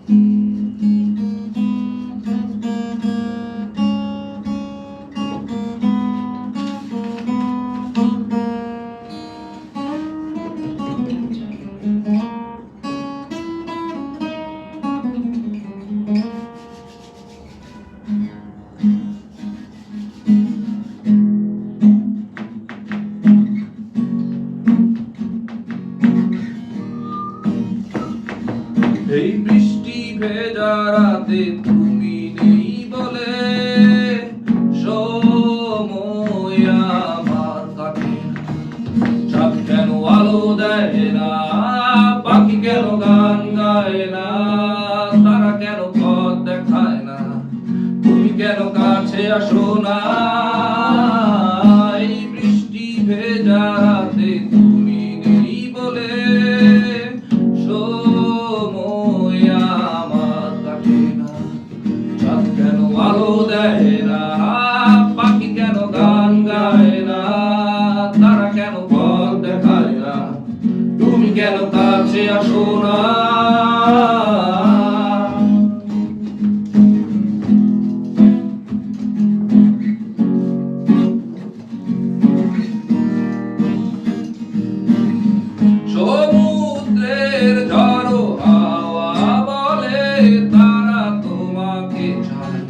এই বৃষ্টি ভেজা রাতে তুমি নেই বলে সময় আমার কাটে না। চাঁদ কেন আলো দেয় না, পাখি কেন গান গায় না, তারা কেন পথ দেখায় না, তুমি কেন কাছে আসো না। এই বৃষ্টি ভেজা রাতে তুমি নেই বলে আলো দেয় না, পাখি কেন গান গায় না, তারা কেন পথ দেখায় না, তুমি কেন কাছে আসো না। সমুদ্রের ঝড়ো হাওয়া বলে তারা তোমাকে চায়,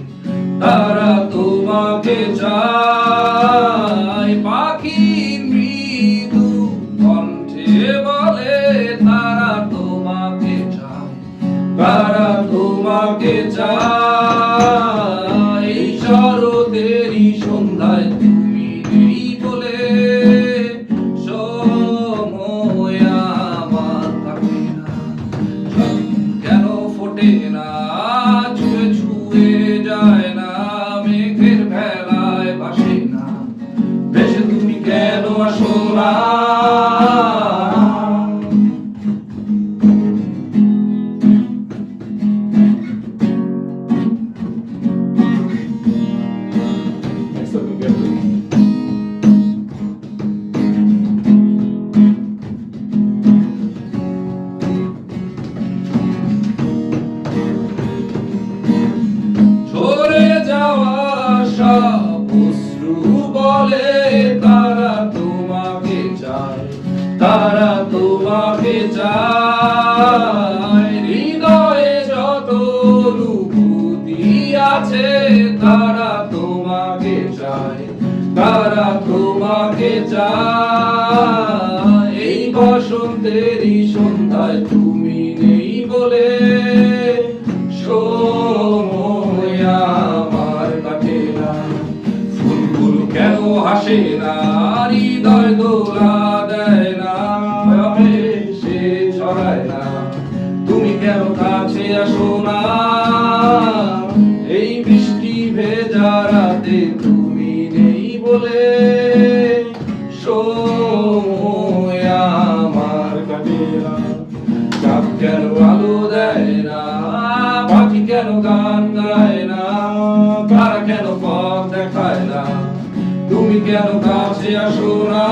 তারা তোমাকে চায়। পাখির মৃদু কণ্ঠে বলে তারা তোমাকে চায়, তারা তোমাকে চায়। এই শরতেরই সন্ধ্যায় তুমি নেই বলে সময় আমার কাটে না। কেন ফোটে না, ছুঁয়ে ছুঁয়ে যায় না, মেঘের ভেলায় ভাসে না, ভেসে তুমি কেন আসো না। ঝরে যাওয়া সব অশ্রু বলে তারা তোমাকে চায়, তারা তোমাকে চায়। হৃদয়ে যত অনুভূতি আছে তারা তোমাকে চায়, তারা তোমাকে চায়। এই বসন্তেরই সন্ধ্যায় তুমি নেই বলে সময় আমার কাটে না। ফুলগুলো কেন হাসে না, হৃদয় দোলা দেয় না, সে ছড়ায় না, তুমি কেন কাছে আসো না। এই বৃষ্টি ভেজা রাতে তুমি নেই বলে সময় আমার কাটে না। চাঁদ কেন আলো দেয় না, পাখি কেন গান গায় না, তারা কেন পথ দেখায় না, তুমি কেন কাছে আসো না।